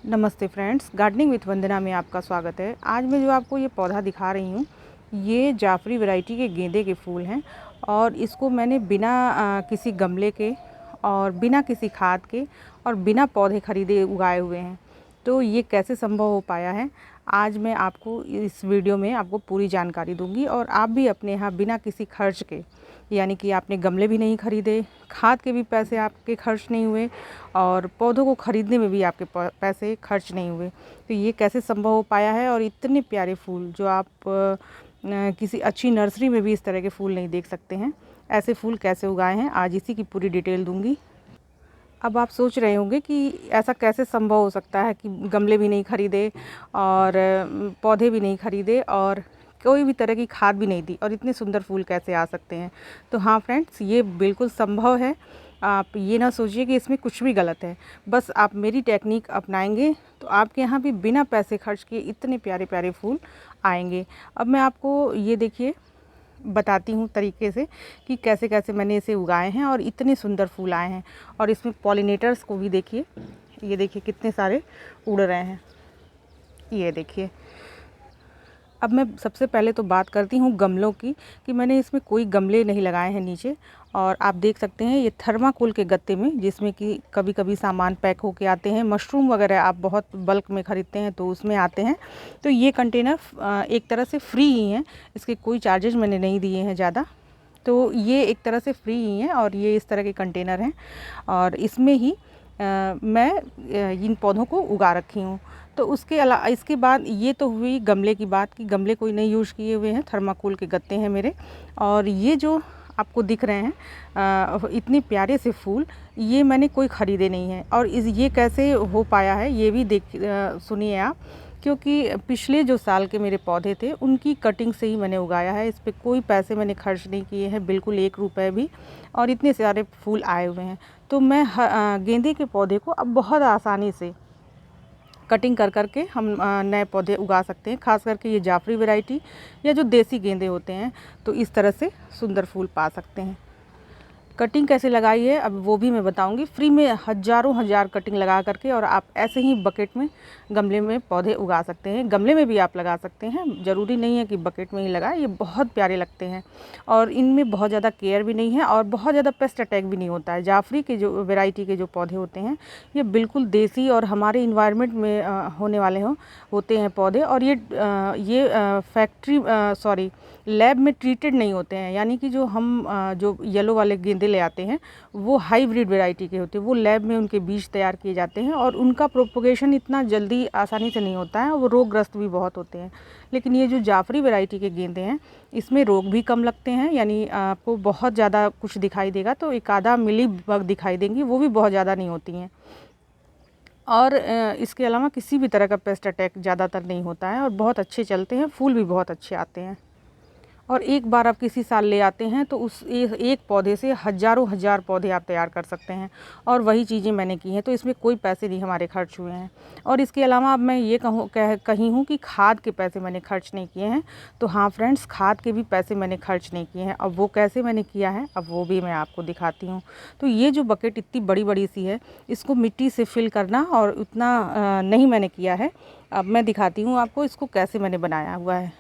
नमस्ते friends, gardening with वंदना में आपका स्वागत है। आज मैं जो आपको ये पौधा दिखा रही हूँ, ये जाफरी वैरायटी के गेंदे के फूल हैं और इसको मैंने बिना किसी गमले के और बिना किसी खाद के और बिना पौधे खरीदे उगाए हुए हैं। तो ये कैसे संभव हो पाया है, आज मैं आपको इस वीडियो में आपको पूरी जानकारी दूंगी और आप भी अपने यहाँ बिना किसी खर्च के, यानी कि आपने गमले भी नहीं खरीदे, खाद के भी पैसे आपके खर्च नहीं हुए और पौधों को ख़रीदने में भी आपके पैसे खर्च नहीं हुए, तो ये कैसे संभव हो पाया है। और इतने प्यारे फूल जो आप किसी अच्छी नर्सरी में भी इस तरह के फूल नहीं देख सकते हैं, ऐसे फूल कैसे उगाए हैं, आज इसी की पूरी डिटेल दूंगी। अब आप सोच रहे होंगे कि ऐसा कैसे संभव हो सकता है कि गमले भी नहीं खरीदे और पौधे भी नहीं खरीदे और कोई भी तरह की खाद भी नहीं दी और इतने सुंदर फूल कैसे आ सकते हैं। तो हाँ फ्रेंड्स, ये बिल्कुल संभव है। आप ये ना सोचिए कि इसमें कुछ भी गलत है, बस आप मेरी टेक्निक अपनाएंगे तो आपके यहाँ भी बिना पैसे खर्च किए इतने प्यारे प्यारे फूल आएंगे। अब मैं आपको ये देखिए बताती हूँ तरीके से कि कैसे कैसे मैंने इसे उगाए हैं और इतने सुंदर फूल आए हैं। और इसमें पॉलिनेटर्स को भी देखिए, ये देखिए कितने सारे उड़ रहे हैं, ये देखिए। अब मैं सबसे पहले तो बात करती हूँ गमलों की, कि मैंने इसमें कोई गमले नहीं लगाए हैं नीचे। और आप देख सकते हैं ये थर्माकोल के गत्ते में, जिसमें कि कभी कभी सामान पैक होके आते हैं, मशरूम वगैरह आप बहुत बल्क में ख़रीदते हैं तो उसमें आते हैं। तो ये कंटेनर एक तरह से फ्री ही हैं, इसके कोई चार्जेज मैंने नहीं दिए हैं ज़्यादा, तो ये एक तरह से फ्री ही हैं। और ये इस तरह के कंटेनर हैं और इसमें ही मैं इन पौधों को उगा रखी हूँ। तो इसके बाद ये तो हुई गमले की बात, कि गमले कोई नहीं यूज़ किए हुए हैं, थर्माकोल के गत्ते हैं मेरे। और ये जो आपको दिख रहे हैं इतने प्यारे से फूल, ये मैंने कोई ख़रीदे नहीं हैं। और ये कैसे हो पाया है ये भी सुनिए आप, क्योंकि पिछले जो साल के मेरे पौधे थे उनकी कटिंग से ही मैंने उगाया है। इस पर कोई पैसे मैंने खर्च नहीं किए हैं, बिल्कुल 1 रुपये भी, और इतने सारे फूल आए हुए हैं। तो मैं गेंदे के पौधे को अब बहुत आसानी से कटिंग कर करके हम नए पौधे उगा सकते हैं। खास करके ये जाफरी वैरायटी या जो देसी गेंदे होते हैं, तो इस तरह से सुंदर फूल पा सकते हैं। कटिंग कैसे लगाई है अब वो भी मैं बताऊंगी। फ्री में हज़ारों हज़ार कटिंग लगा करके और आप ऐसे ही बकेट में, गमले में पौधे उगा सकते हैं। गमले में भी आप लगा सकते हैं, ज़रूरी नहीं है कि बकेट में ही लगाएं। ये बहुत प्यारे लगते हैं और इनमें बहुत ज़्यादा केयर भी नहीं है और बहुत ज़्यादा पेस्ट अटैक भी नहीं होता है। जाफरी के जो वैरायटी के जो पौधे होते हैं, ये बिल्कुल देसी और हमारे इन्वायरमेंट में होने वाले होते हैं पौधे। और ये फैक्ट्री लैब में ट्रीटेड नहीं होते हैं, यानी कि जो हम जो येलो वाले गेंदे ले आते हैं वो हाइब्रिड वैरायटी के होते हैं, वो लैब में उनके बीज तैयार किए जाते हैं और उनका प्रोपगेशन इतना जल्दी आसानी से नहीं होता है, वो रोगग्रस्त भी बहुत होते हैं। लेकिन ये जो जाफरी वैरायटी के गेंदे हैं, इसमें रोग भी कम लगते हैं, यानी आपको बहुत ज़्यादा कुछ दिखाई देगा तो एक आधा मिली बग दिखाई देंगी, वो भी बहुत ज़्यादा नहीं होती हैं। और इसके अलावा किसी भी तरह का पेस्ट अटैक ज़्यादातर नहीं होता है और बहुत अच्छे चलते हैं, फूल भी बहुत अच्छे आते हैं। और एक बार आप किसी साल ले आते हैं तो उस एक पौधे से हज़ारों हज़ार पौधे आप तैयार कर सकते हैं। और वही चीज़ें मैंने की हैं, तो इसमें कोई पैसे नहीं हमारे खर्च हुए हैं। और इसके अलावा अब मैं ये कही हूँ कि खाद के पैसे मैंने खर्च नहीं किए हैं। तो हाँ फ्रेंड्स, खाद के भी पैसे मैंने खर्च नहीं किए हैं। अब वो कैसे मैंने किया है, अब वो भी मैं आपको दिखाती हूँ। तो ये जो बकेट इतनी बड़ी बड़ी सी है, इसको मिट्टी से फिल करना और उतना नहीं मैंने किया है। अब मैं दिखाती हूँ आपको इसको कैसे मैंने बनाया हुआ है।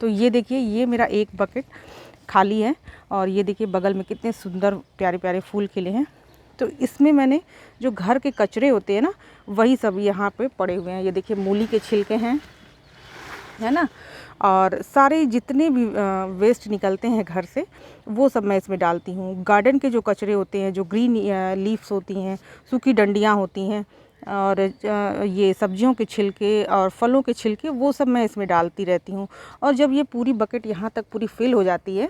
तो ये देखिए, ये मेरा एक बकेट खाली है और ये देखिए बगल में कितने सुंदर प्यारे प्यारे फूल खिले हैं। तो इसमें मैंने जो घर के कचरे होते हैं ना, वही सब यहाँ पे पड़े हुए हैं। ये देखिए मूली के छिलके हैं, है ना, और सारे जितने भी वेस्ट निकलते हैं घर से, वो सब मैं इसमें डालती हूँ। गार्डन के जो कचरे होते हैं, जो ग्रीन लीव्स होती हैं, सूखी डंडियाँ होती हैं, और ये सब्जियों के छिलके और फलों के छिलके, वो सब मैं इसमें डालती रहती हूँ। और जब ये पूरी बकेट यहाँ तक पूरी फिल हो जाती है,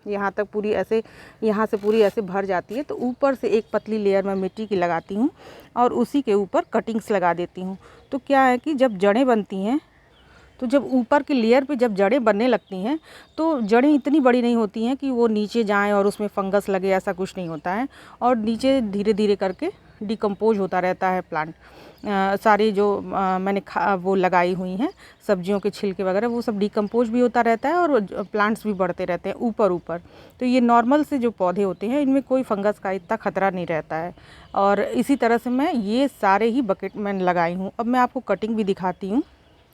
यहाँ तक पूरी ऐसे, यहाँ से पूरी ऐसे भर जाती है, तो ऊपर से एक पतली लेयर मैं मिट्टी की लगाती हूँ और उसी के ऊपर कटिंग्स लगा देती हूँ। तो क्या है कि जब जड़ें बनती हैं, तो जब ऊपर की लेयर पे जब जड़ें बनने लगती हैं, तो जड़ें इतनी बड़ी नहीं होती हैं कि वो नीचे जाएं और उसमें फंगस लगे, ऐसा कुछ नहीं होता है। और नीचे धीरे धीरे करके डिकम्पोज होता रहता है प्लांट। सारी जो मैंने वो लगाई हुई हैं सब्जियों के छिलके वगैरह, वो सब डिकम्पोज भी होता रहता है और प्लांट्स भी बढ़ते रहते हैं ऊपर ऊपर। तो ये नॉर्मल से जो पौधे होते हैं इनमें कोई फंगस का इतना ख़तरा नहीं रहता है। और इसी तरह से मैं ये सारे ही बकेट में लगाई हूँ। अब मैं आपको कटिंग भी दिखाती हूँ।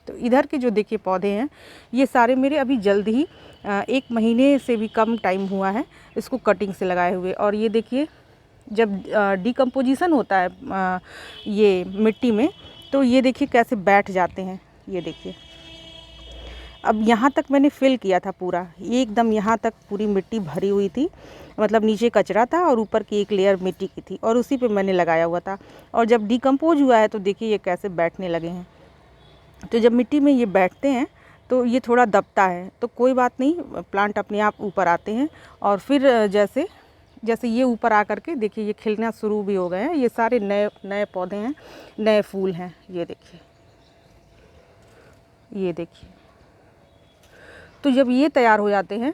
तो इधर के जो देखिए पौधे हैं ये सारे मेरे अभी जल्द ही 1 महीने से भी कम टाइम हुआ है इसको कटिंग से लगाए हुए। और ये देखिए जब डिकम्पोजिशन होता है ये मिट्टी में, तो ये देखिए कैसे बैठ जाते हैं। ये देखिए अब यहाँ तक मैंने फिल किया था पूरा, ये एकदम यहाँ तक पूरी मिट्टी भरी हुई थी, मतलब नीचे कचरा था और ऊपर की एक लेयर मिट्टी की थी और उसी पे मैंने लगाया हुआ था। और जब डिकम्पोज हुआ है तो देखिए ये कैसे बैठने लगे हैं। तो जब मिट्टी में ये बैठते हैं तो ये थोड़ा दबता है, तो कोई बात नहीं, प्लांट अपने आप ऊपर आते हैं। और फिर जैसे जैसे ये ऊपर आ करके देखिए ये खिलना शुरू भी हो गए हैं। ये सारे नए नए पौधे हैं, नए फूल हैं। ये देखिए, ये देखिए। तो जब ये तैयार हो जाते हैं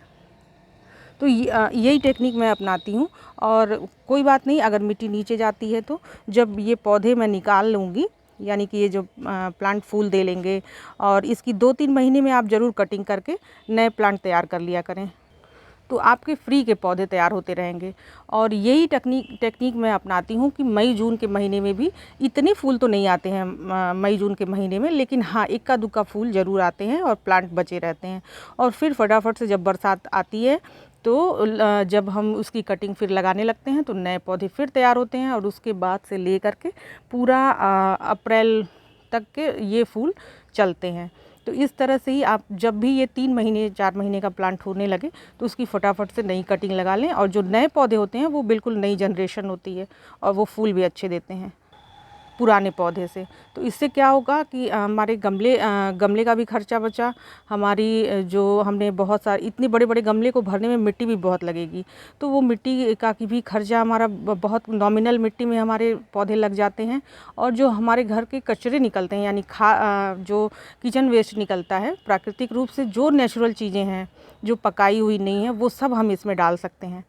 तो यही टेक्निक मैं अपनाती हूँ। और कोई बात नहीं, अगर मिट्टी नीचे जाती है तो जब ये पौधे मैं निकाल लूँगी, यानी कि ये जो प्लांट फूल दे लेंगे, और इसकी 2-3 महीने में आप ज़रूर कटिंग करके नए प्लांट तैयार कर लिया करें, तो आपके फ्री के पौधे तैयार होते रहेंगे। और यही टेक्निक मैं अपनाती हूँ कि मई जून के महीने में भी इतने फूल तो नहीं आते हैं मई जून के महीने में, लेकिन हाँ इक्का दुक्का फूल ज़रूर आते हैं और प्लांट बचे रहते हैं। और फिर फटाफट से जब बरसात आती है तो जब हम उसकी कटिंग फिर लगाने लगते हैं तो नए पौधे फिर तैयार होते हैं। और उसके बाद से ले कर के पूरा अप्रैल तक के ये फूल चलते हैं। तो इस तरह से ही आप जब भी ये 3 महीने 4 महीने का प्लांट होने लगे तो उसकी फटाफट से नई कटिंग लगा लें। और जो नए पौधे होते हैं वो बिल्कुल नई जनरेशन होती है और वो फूल भी अच्छे देते हैं पुराने पौधे से। तो इससे क्या होगा कि हमारे गमले का भी खर्चा बचा। हमारी जो हमने बहुत सारे इतने बड़े बड़े गमले को भरने में मिट्टी भी बहुत लगेगी, तो वो मिट्टी का की भी खर्चा हमारा बहुत नॉमिनल मिट्टी में हमारे पौधे लग जाते हैं। और जो हमारे घर के कचरे निकलते हैं, यानी जो किचन वेस्ट निकलता है, प्राकृतिक रूप से जो नेचुरल चीज़ें हैं जो पकाई हुई नहीं है, वो सब हम इसमें डाल सकते हैं।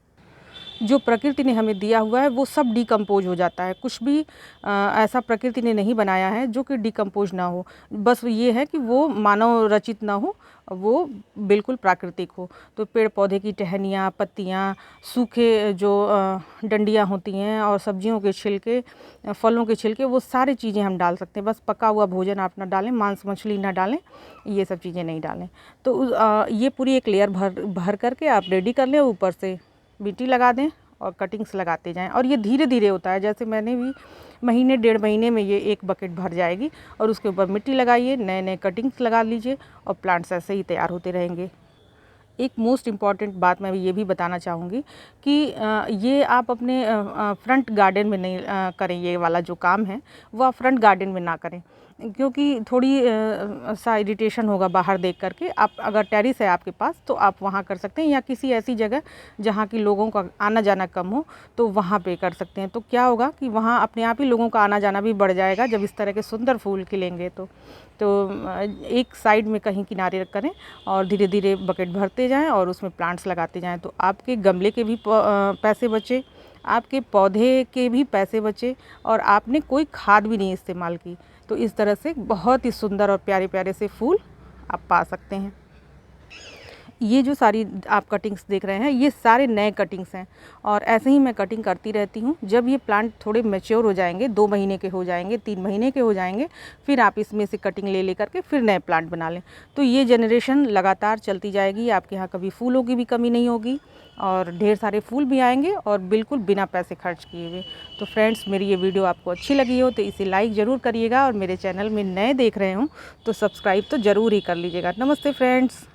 जो प्रकृति ने हमें दिया हुआ है वो सब डिकम्पोज हो जाता है। कुछ भी ऐसा प्रकृति ने नहीं बनाया है जो कि डिकम्पोज ना हो। बस ये है कि वो मानव रचित ना हो, वो बिल्कुल प्राकृतिक हो। तो पेड़ पौधे की टहनियाँ, पत्तियाँ, सूखे जो डंडियाँ होती हैं और सब्जियों के छिलके, फलों के छिलके, वो सारी चीज़ें हम डाल सकते हैं। बस पका हुआ भोजन आप ना डालें, मांस मछली ना डालें, ये सब चीज़ें नहीं डालें। तो ये पूरी एक लेयर भर करके आप रेडी कर लें, ऊपर से मिट्टी लगा दें और कटिंग्स लगाते जाएं। और ये धीरे धीरे होता है, जैसे मैंने भी महीने 1.5 महीने में ये एक बकेट भर जाएगी। और उसके ऊपर मिट्टी लगाइए, नए नए कटिंग्स लगा लीजिए और प्लांट्स ऐसे ही तैयार होते रहेंगे। एक मोस्ट इम्पॉर्टेंट बात मैं ये भी बताना चाहूँगी कि ये आप अपने फ्रंट गार्डन में नहीं करें। ये वाला जो काम है वो आप फ्रंट गार्डन में ना करें, क्योंकि थोड़ी सा इरिटेशन होगा बाहर देख करके। आप अगर टेरिस है आपके पास तो आप वहाँ कर सकते हैं, या किसी ऐसी जगह जहाँ की लोगों का आना जाना कम हो तो वहाँ पे कर सकते हैं। तो क्या होगा कि वहाँ अपने आप ही लोगों का आना जाना भी बढ़ जाएगा जब इस तरह के सुंदर फूल खिलेंगे। तो एक साइड में कहीं किनारे करें और धीरे धीरे बकेट भरते जाएं और उसमें प्लांट्स लगाते जाएं। तो आपके गमले के भी पैसे बचे, आपके पौधे के भी पैसे बचे, और आपने कोई खाद भी नहीं इस्तेमाल की। तो इस तरह से बहुत ही सुंदर और प्यारे प्यारे से फूल आप पा सकते हैं। ये जो सारी आप कटिंग्स देख रहे हैं ये सारे नए कटिंग्स हैं, और ऐसे ही मैं कटिंग करती रहती हूँ। जब ये प्लांट थोड़े मैच्योर हो जाएंगे, 2 महीने के हो जाएंगे, 3 महीने के हो जाएंगे, फिर आप इसमें से कटिंग ले करके फिर नए प्लांट बना लें। तो ये जनरेशन लगातार चलती जाएगी, आपके यहाँ कभी फूलों की भी कमी नहीं होगी और ढेर सारे फूल भी आएंगे और बिल्कुल बिना पैसे खर्च किए हुए। तो फ्रेंड्स, मेरी ये वीडियो आपको अच्छी लगी हो तो इसे लाइक ज़रूर करिएगा, और मेरे चैनल में नए देख रहे हो तो सब्सक्राइब तो ज़रूर ही कर लीजिएगा। नमस्ते फ्रेंड्स।